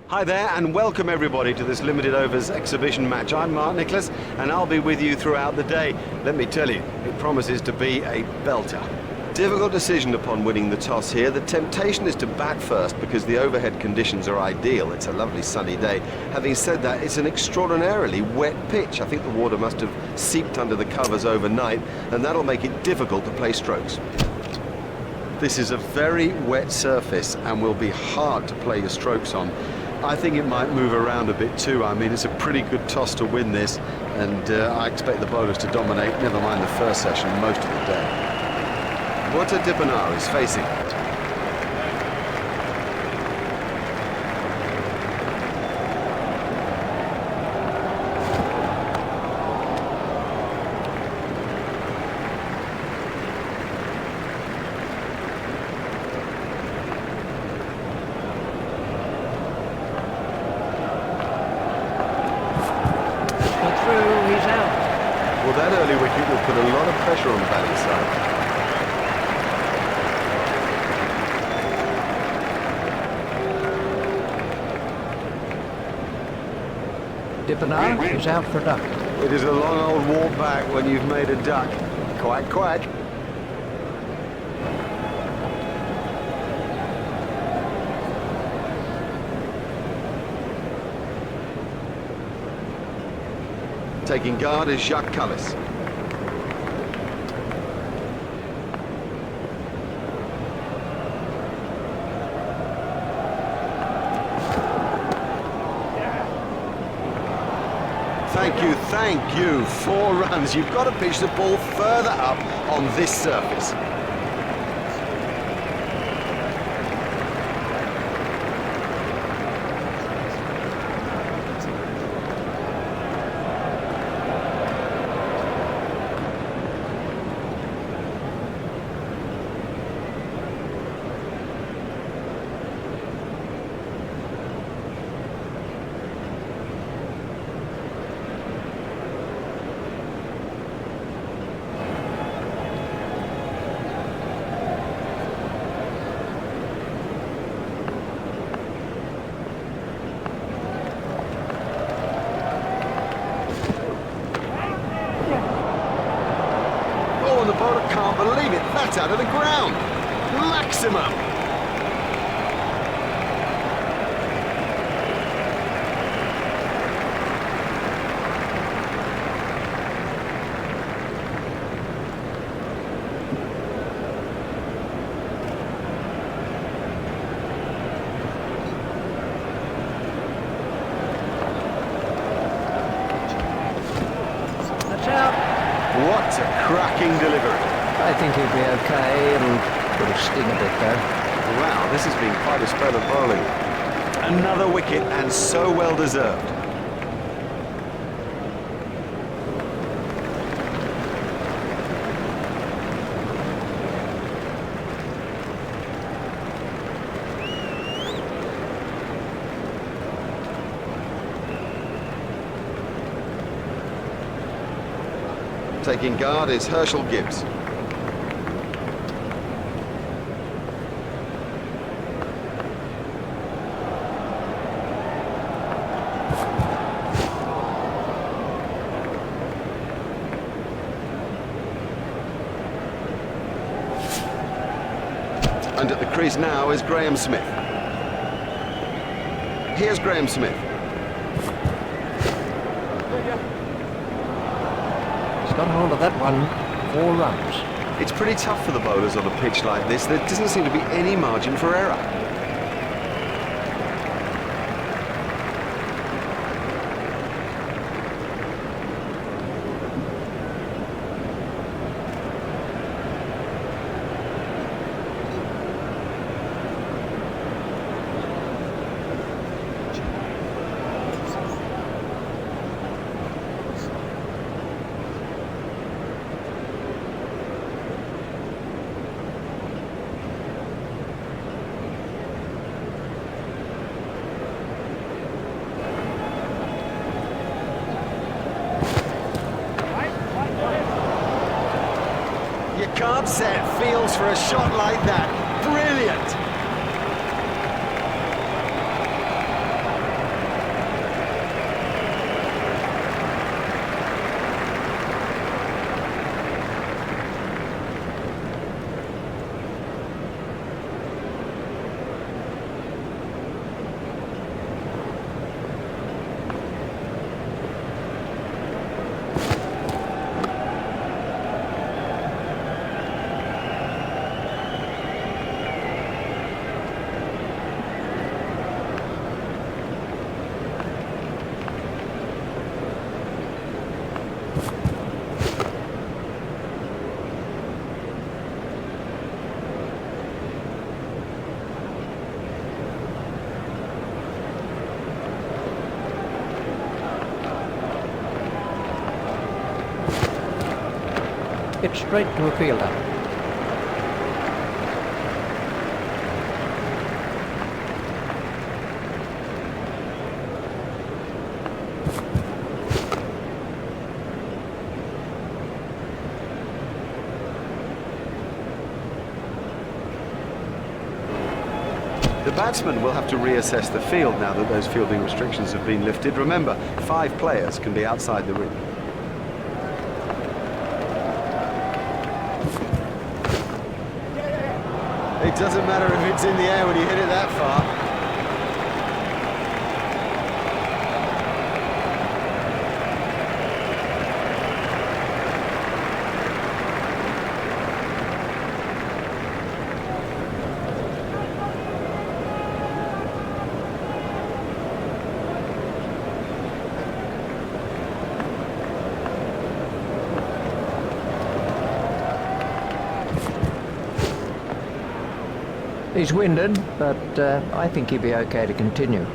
Hi there and welcome everybody to this limited overs exhibition match. I'm Mark Nicholas and I'll be with you throughout the day. Let me tell you, it promises to be a belter. Difficult decision upon winning the toss here. The temptation is to bat first because the overhead conditions are ideal. It's a lovely sunny day. Having said that, it's an extraordinarily wet pitch. I think the water must have seeped under the covers overnight and that'll make it difficult to play strokes. This is a very wet surface and will be hard to play your strokes on. I think it might move around a bit too. I mean, it's a pretty good toss to win this, and I expect the bowlers to dominate, never mind the first session, most of the day. What a Dippenaar is facing. Well, that early wicket will put a lot of pressure on the batting side. Dippenaar is out for duck. It is a long old walk back when you've made a duck. Quack, quack. Taking guard is Jacques Cullis. Thank you. 4 runs. You've got to pitch the ball further up on this surface. The bowler can't believe it. That's out of the ground. Maximum. That's out. What a cracking delivery. I think he'll be okay. It'll sting a bit though. Wow, this has been quite a spell of bowling. Another wicket and so well deserved. Taking guard is Herschel Gibbs. And at the crease now is Graham Smith. Here's Graham Smith. Got hold of that one. 4 runs. It's pretty tough for the bowlers on a pitch like this. There doesn't seem to be any margin for error. Can't set fields for a shot like that. Brilliant. it straight to a fielder. The batsman will have to reassess the field now that those fielding restrictions have been lifted. Remember, 5 players can be outside the ring. It doesn't matter if it's in the air when you hit it that far. He's winded, but I think he'll be okay to continue.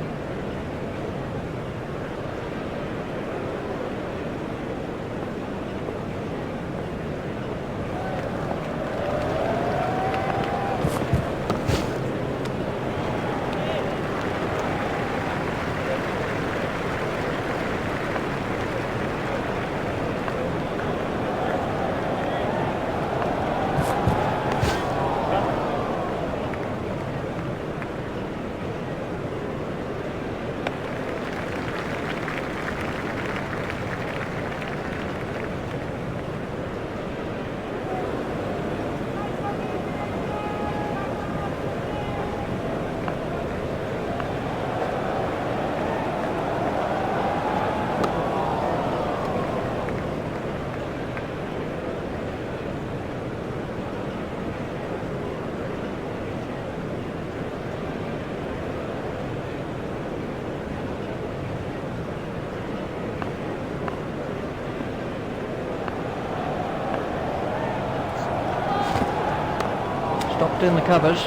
Stopped in the covers.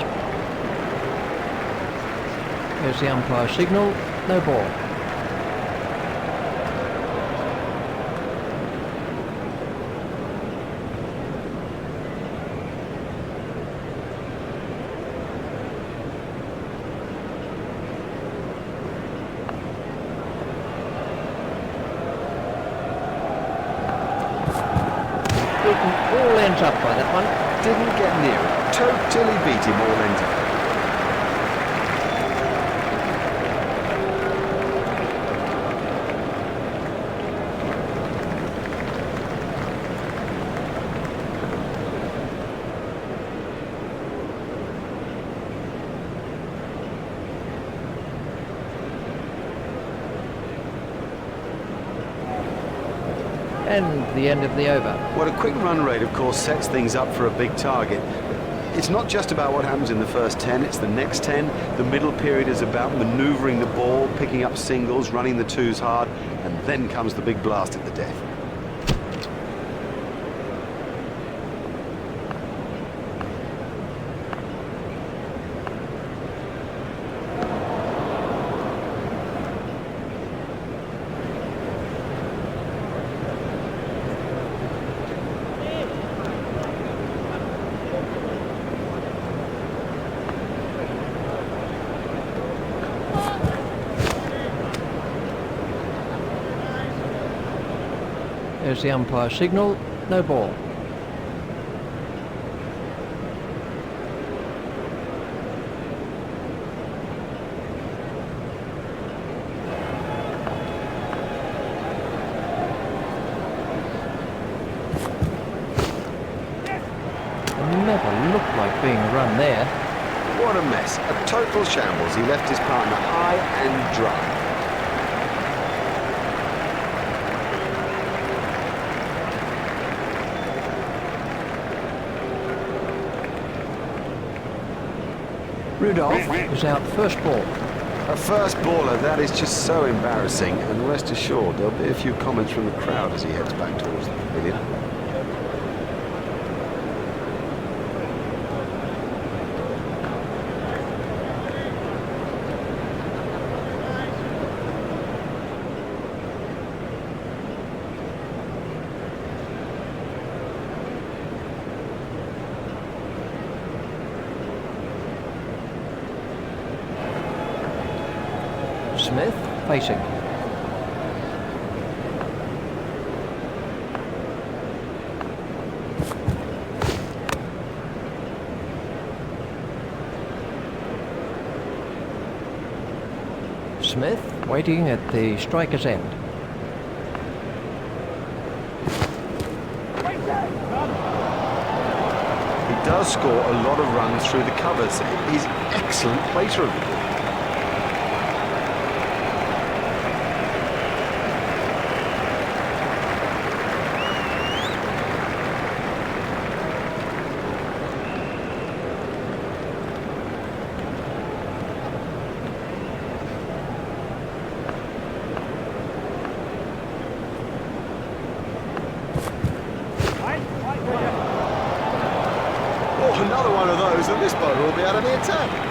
There's the umpire signal, no ball. All ends up by that one. Didn't get near it. Totally beat him all ends up. And the end of the over. Well, a quick run rate, of course, sets things up for a big target. It's not just about what happens in the first 10, it's the next 10. The middle period is about manoeuvring the ball, picking up singles, running the twos hard, and then comes the big blast at the death. There's the umpire signal, no ball. Never looked like being run there. What a mess. A total shambles. He left his partner high and dry. Rudolph is out first ball. A first baller, that is just so embarrassing, and rest assured there'll be a few comments from the crowd as he heads back towards the pavilion. Smith facing. Smith waiting at the striker's end. He does score a lot of runs through the covers. He's an excellent placer of the ball. Oh, another one of those, and this bowler will be out of the attack.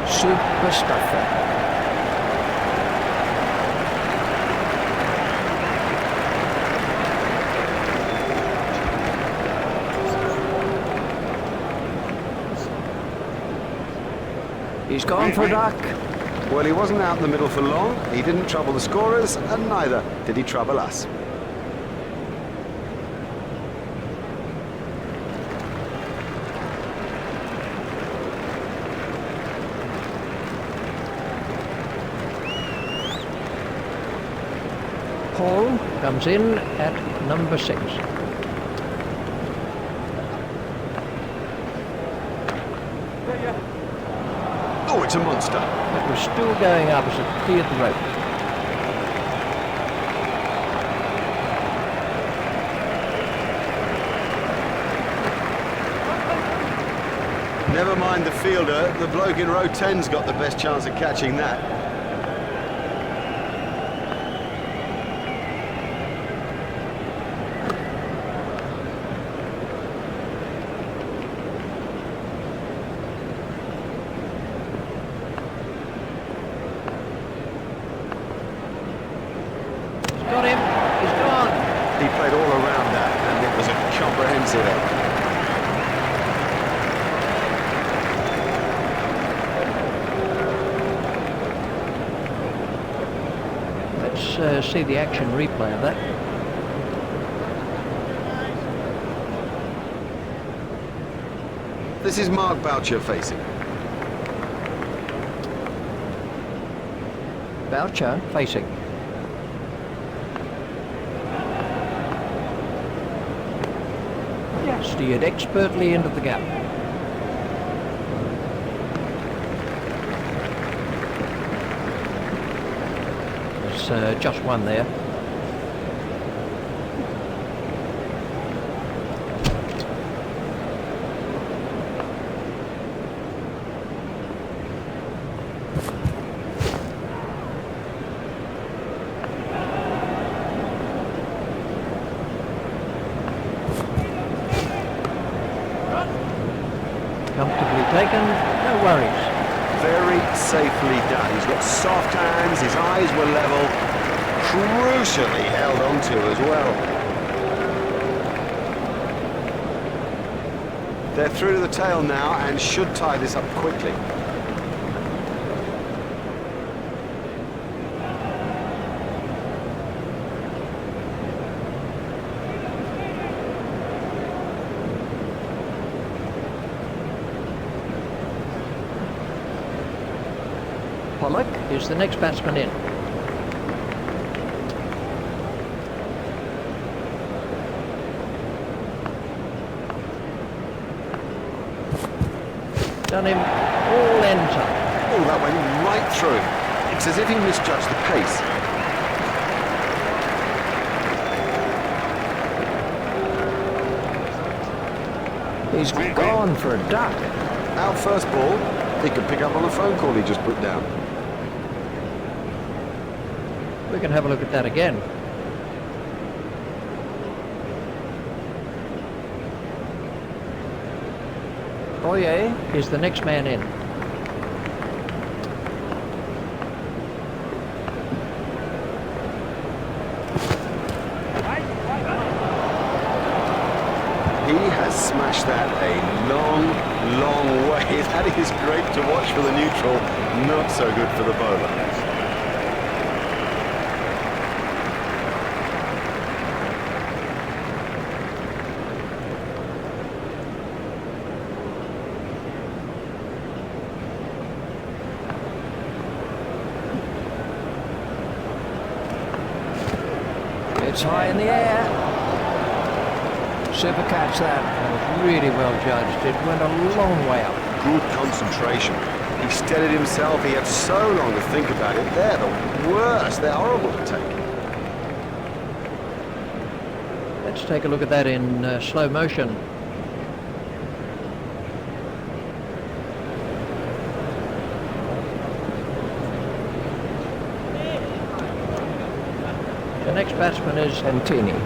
Super stuffer. He's gone for a duck. Well, he wasn't out in the middle for long. He didn't trouble the scorers, and neither did he trouble us. Paul comes in at number 6. Oh, it's a monster. It was still going up as it cleared the rope. Never mind the fielder, the bloke in row 10's got the best chance of catching that. Got him. He's gone. He played all around that, and it was a comprehensive effort. Let's see the action replay of that. This is Mark Boucher facing. Boucher facing. Steered expertly into the gap. There's just one there. Comfortably taken, no worries. Very safely done. He's got soft hands, his eyes were level, crucially held onto as well. They're through to the tail now and should tie this up quickly. Pollock is the next batsman in. Done him all enter. Oh, that went right through him. It's as if he misjudged the pace. He's gone for a duck. Out first ball, he could pick up on the phone call he just put down. We can have a look at that again. Oye is the next man in. He has smashed that a long, long way. That is great to watch for the neutral, not so good for the bowler. It's high in the air. Super catch that. That was really well judged. It went a long way up. Good concentration. He steadied himself. He had so long to think about it. They're the worst. They're horrible to take. Let's take a look at that in slow motion. The next batsman is Antini.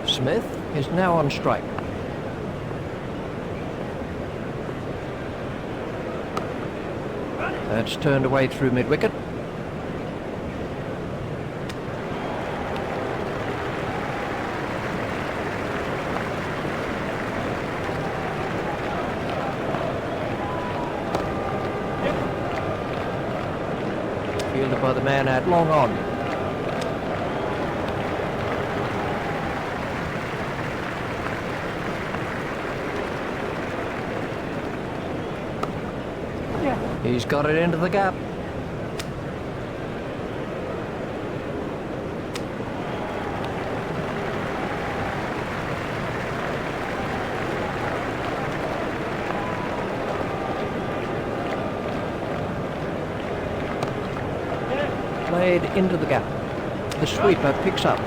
Smith is now on strike. That's turned away through mid-wicket. Fielded by the man at long on. He's got it into the gap. Played into the gap. The sweeper picks up.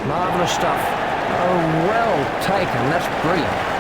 Marvellous stuff. Oh, well taken. That's brilliant.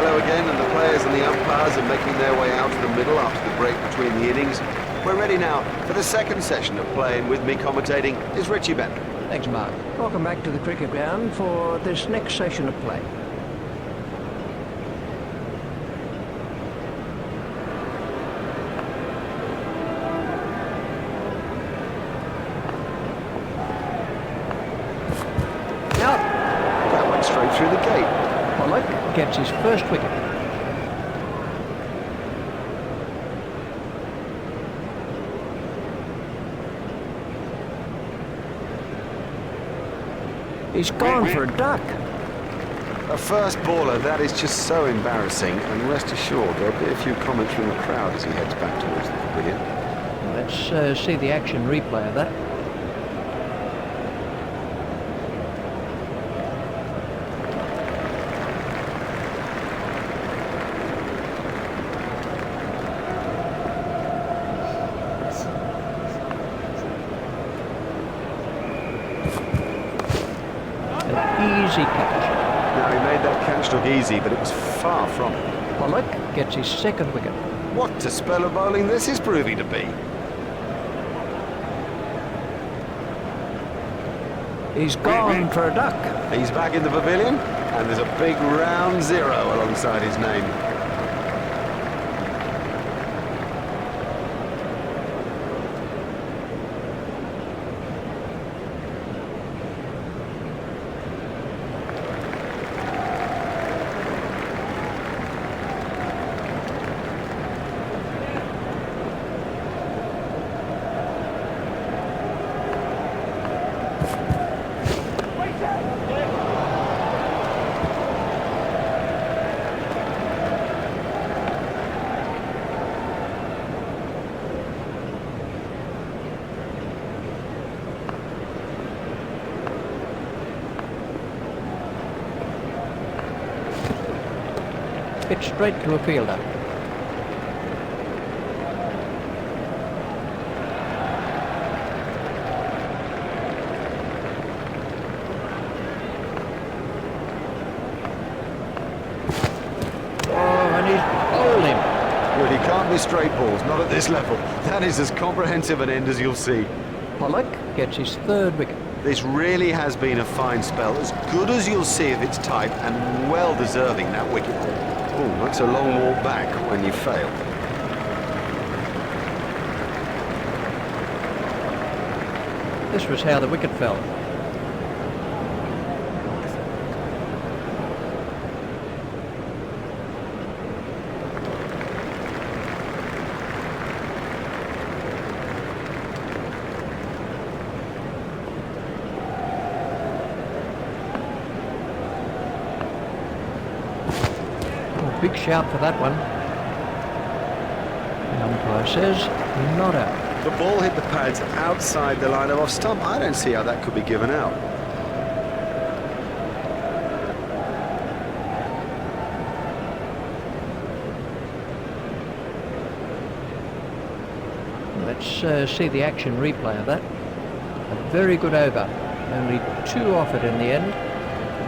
Again, and the players and the umpires are making their way out to the middle after the break between the innings. We're ready now for the second session of play, and with me commentating is Richie Bennett. Thanks, Mark. Welcome back to the cricket ground for this next session of play. That went straight through the Pollock gets his first wicket. He's gone for a duck. A first baller, that is just so embarrassing, and rest assured there'll be a few comments from the crowd as he heads back towards the pavilion. Let's see the action replay of that. An easy catch. Now, he made that catch look easy, but it was far from it. Pollock gets his second wicket. What a spell of bowling this is proving to be. He's gone for a duck. He's back in the pavilion, and there's a big round 0 alongside his name. Pitch straight to a fielder. Oh, and he's bowled him. Well, he can't be straight balls, not at this level. That is as comprehensive an end as you'll see. Pollock gets his third wicket. This really has been a fine spell, as good as you'll see of its type, and well deserving that wicket. Oh, that's a long walk back when you fail. This was how the wicket fell. Big shout for that one. The umpire says not out. The ball hit the pads outside the line of off stump. I don't see how that could be given out. Let's see the action replay of that. A very good over. Only 2 offered in the end.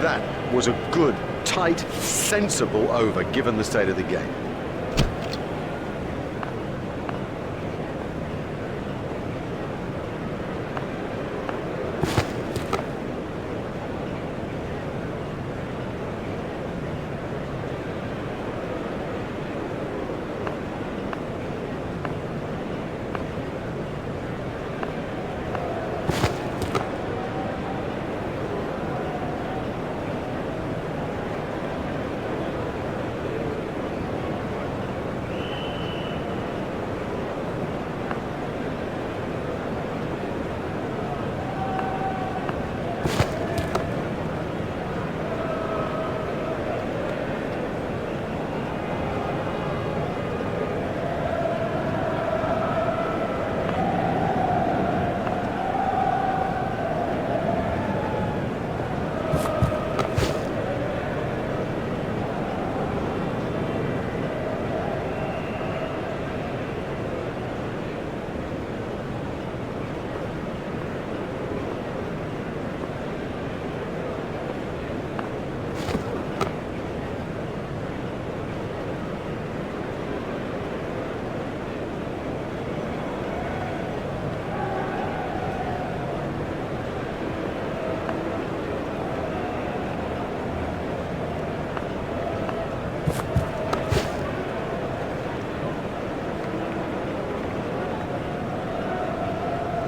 That was a good, tight, sensible over, given the state of the game.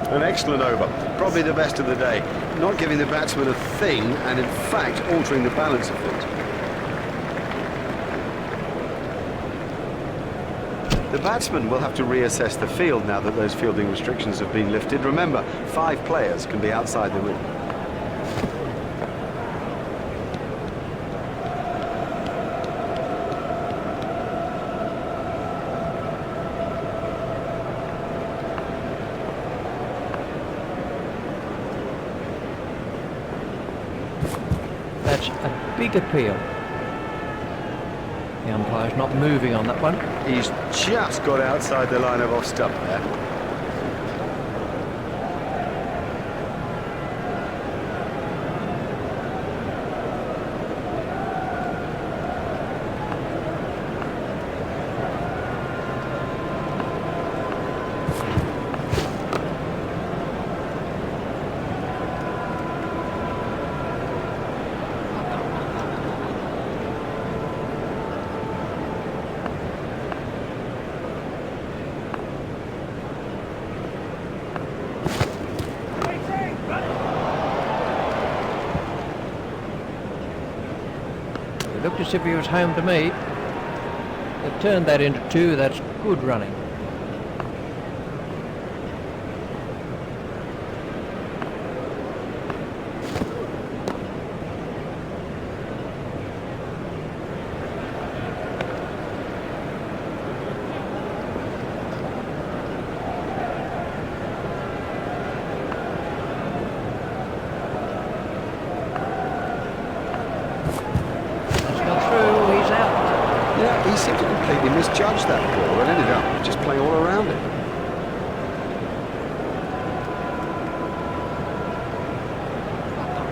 An excellent over, probably the best of the day. Not giving the batsman a thing, and in fact altering the balance of things. The batsman will have to reassess the field now that those fielding restrictions have been lifted. Remember, 5 players can be outside the ring. That's a big appeal. The umpire's not moving on that one. He's just got outside the line of off stump there. It looked as if he was home to me. They've turned that into 2. That's good running. He seemed to completely misjudge that ball and ended up just playing all around it.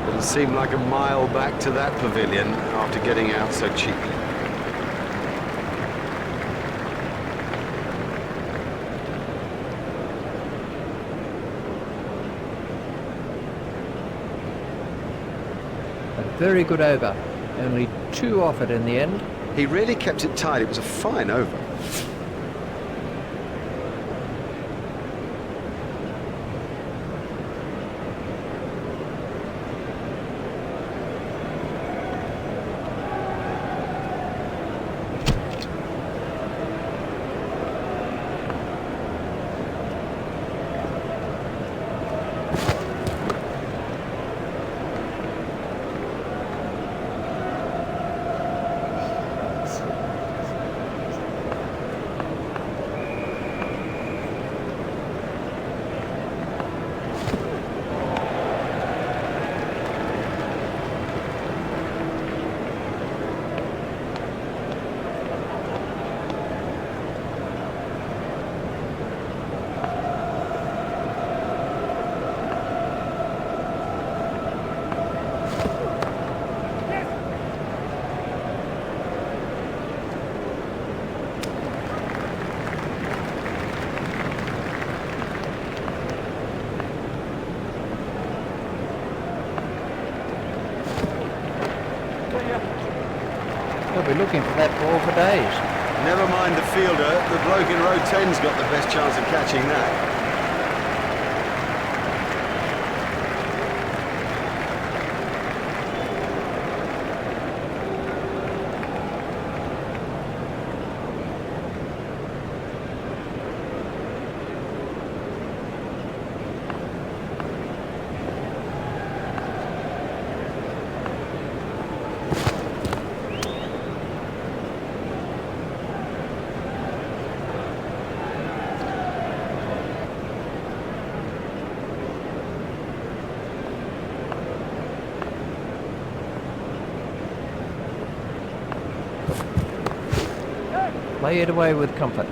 It'll seem like a mile back to that pavilion after getting out so cheaply. A very good over. Only 2 off it in the end. He really kept it tight. It was a fine over. They'll be looking for that ball for days. Never mind the fielder, the bloke in row 10's got the best chance of catching that. Play it away with comfort.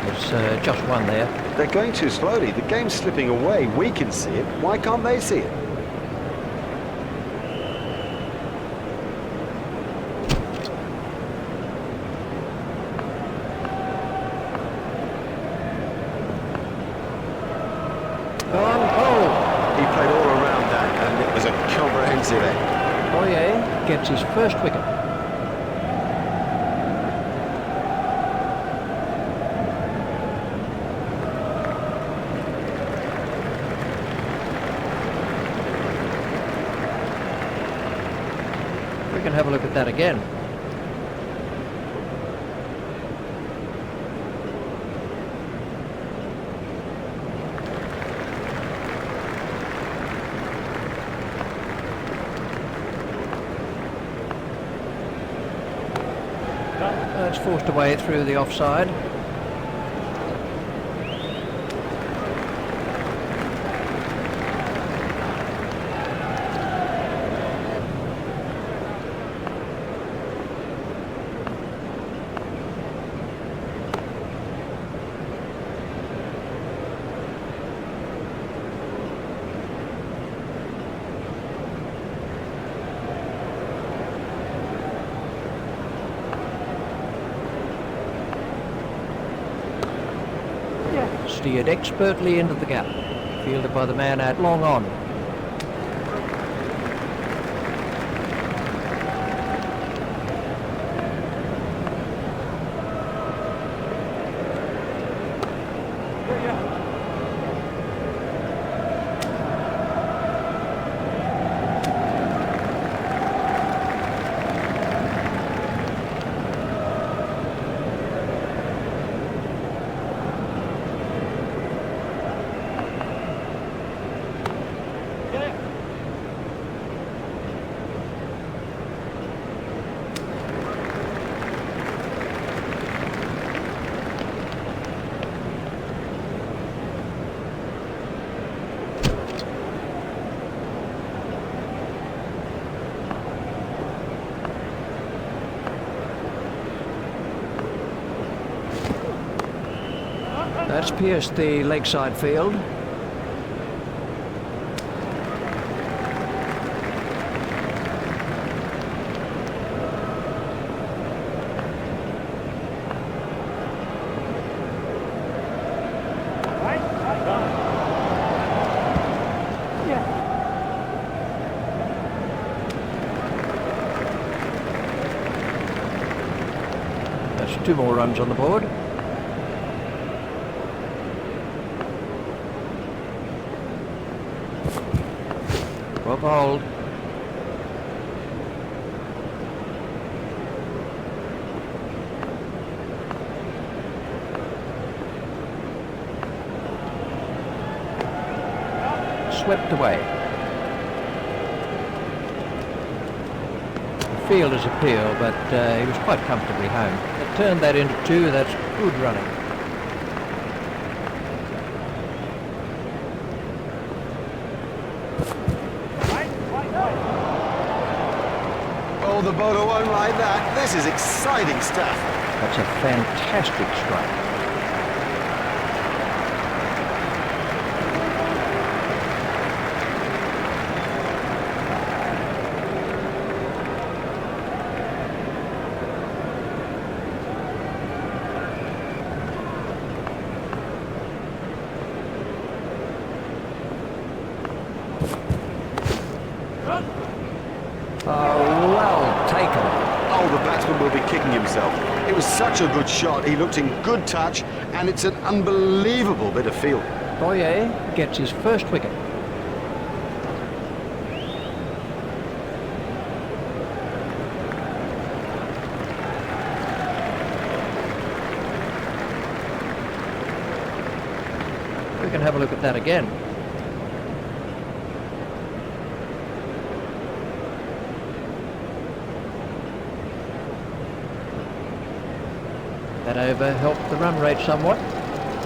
There's just one there. They're going too slowly. The game's slipping away. We can see it. Why can't they see it? He played all around that, and it was a comprehensive end. Boyer gets his first wicket. We're going can have a look at that again. It's forced away through the offside. Steered expertly into the gap, fielded by the man out long on. That's pierced the leg side field. That's 2 more runs on the board. Well bowled. Swept away. The fielder's appeal, but he was quite comfortably home. They turned that into 2. That's good running. Oh, the bowler won't like that. This is exciting stuff. That's a fantastic strike. Oh, well taken. Oh, the batsman will be kicking himself. It was such a good shot. He looked in good touch, and it's an unbelievable bit of field. Boyer gets his first wicket. We can have a look at that again. That over helped the run rate somewhat.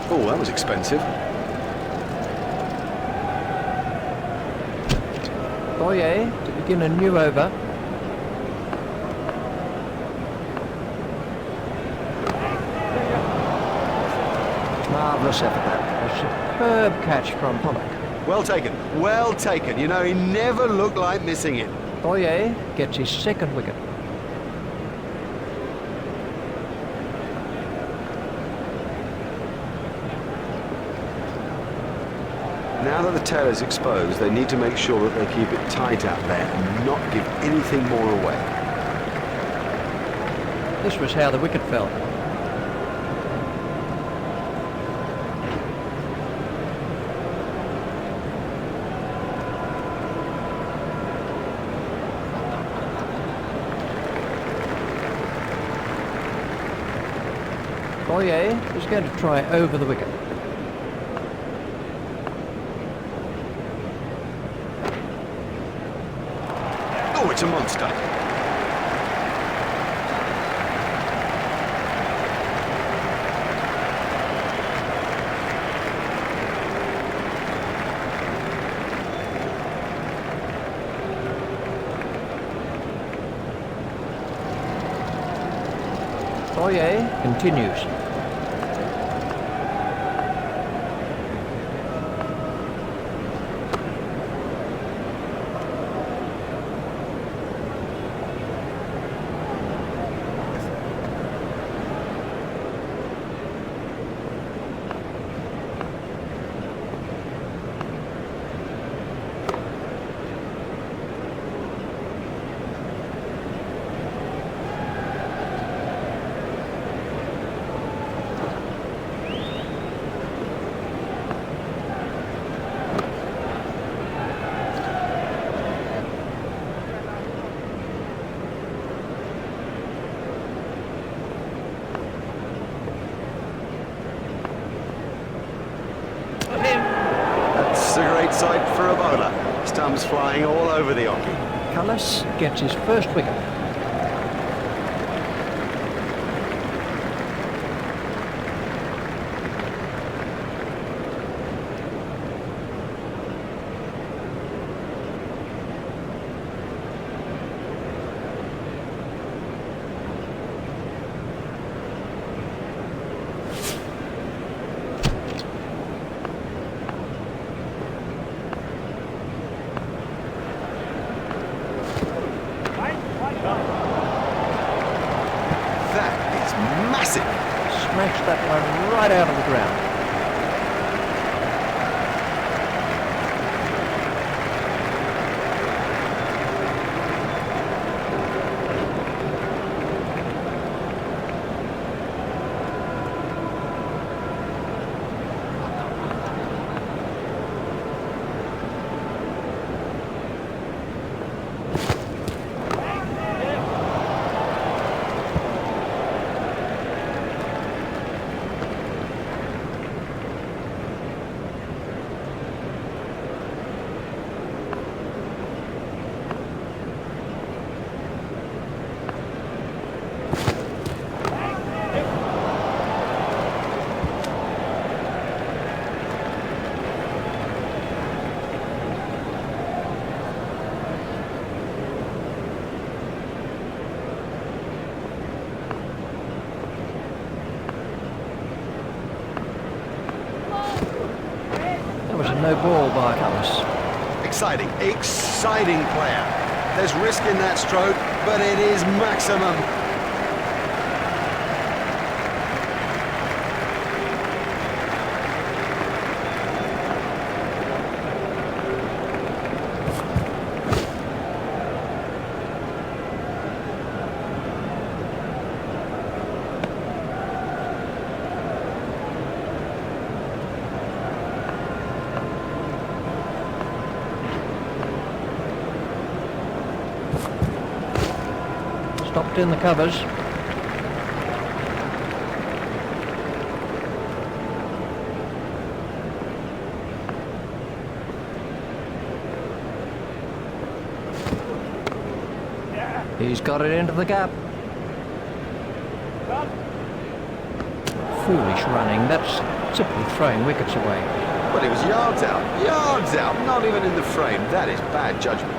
Oh, that was expensive. Boyer to begin a new over. Marvellous effort that. A superb catch from Pollock. Well taken. Well taken. You know, he never looked like missing it. Boyer gets his second wicket. Now that the tail is exposed, they need to make sure that they keep it tight out there and not give anything more away. This was how the wicket fell. Boyer is going to try over the wicket. Oh, it's a monster. Boyer continues. That's a great sight for a bowler. Stumps flying all over the oche. Cullis gets his first wicket. That is massive. Smashed that one right out of the ground. That was a no ball by Cullis. Exciting, exciting player. There's risk in that stroke, but it is maximum. Stopped in the covers. He's got it into the gap. Foolish running. That's simply throwing wickets away. But it was yards out, not even in the frame. That is bad judgment.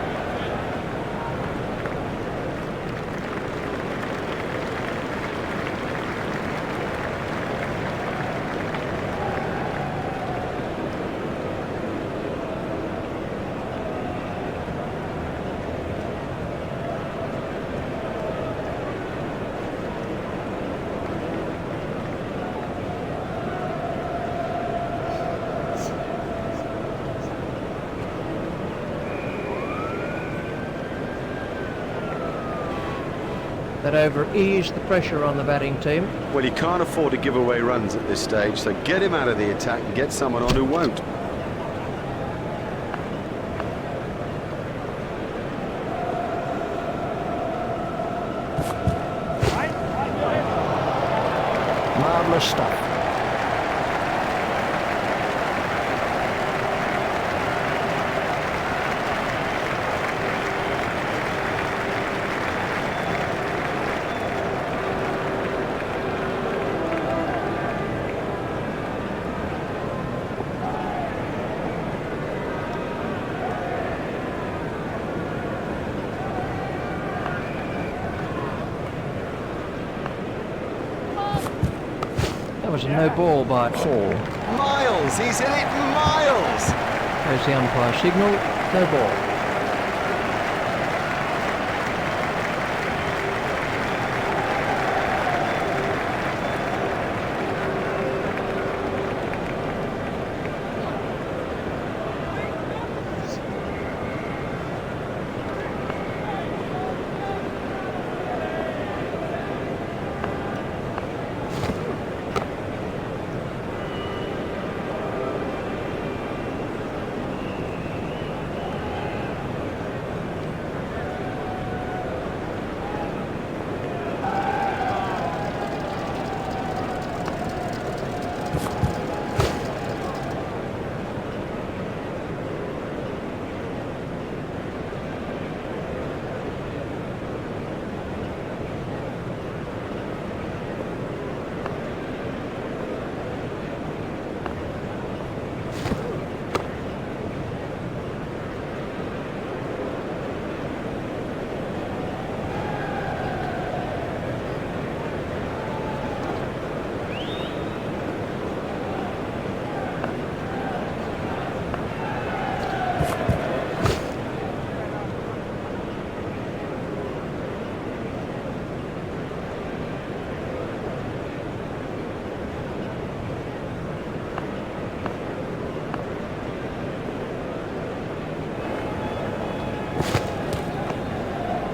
That over eased the pressure on the batting team. Well, he can't afford to give away runs at this stage, so get him out of the attack and get someone on who won't. Marvellous stuff. That was a no ball by Paul. Miles, he's hit it miles! There's the umpire signal, no ball.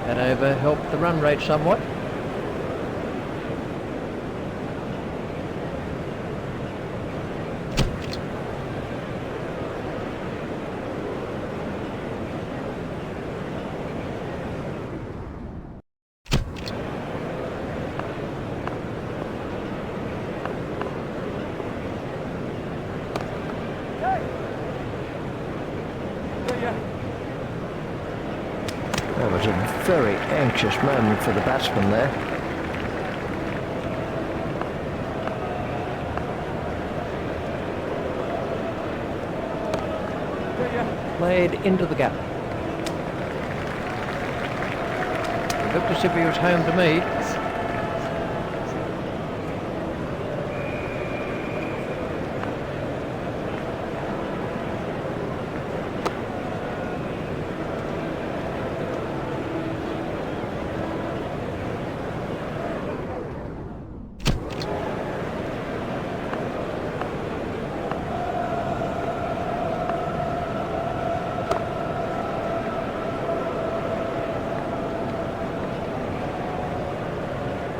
That over helped the run rate somewhat. That was a very anxious moment for the batsman there. Played into the gap. It looked as if he was home to me.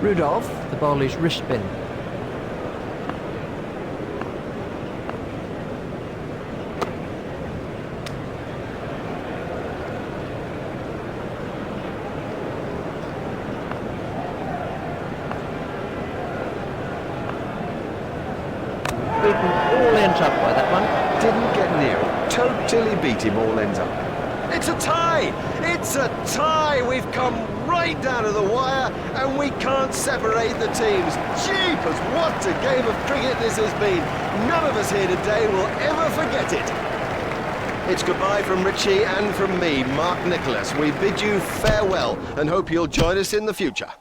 Rudolph, the bowler's wrist spin. Beaten all ends up by that one. Didn't get near it. Totally beat him all ends up. It's a tie! It's a tie! We've come right down to the wire and we can't separate the teams. Jeepers, what a game of cricket this has been. None of us here today will ever forget it. It's goodbye from Richie and from me, Mark Nicholas. We bid you farewell and hope you'll join us in the future.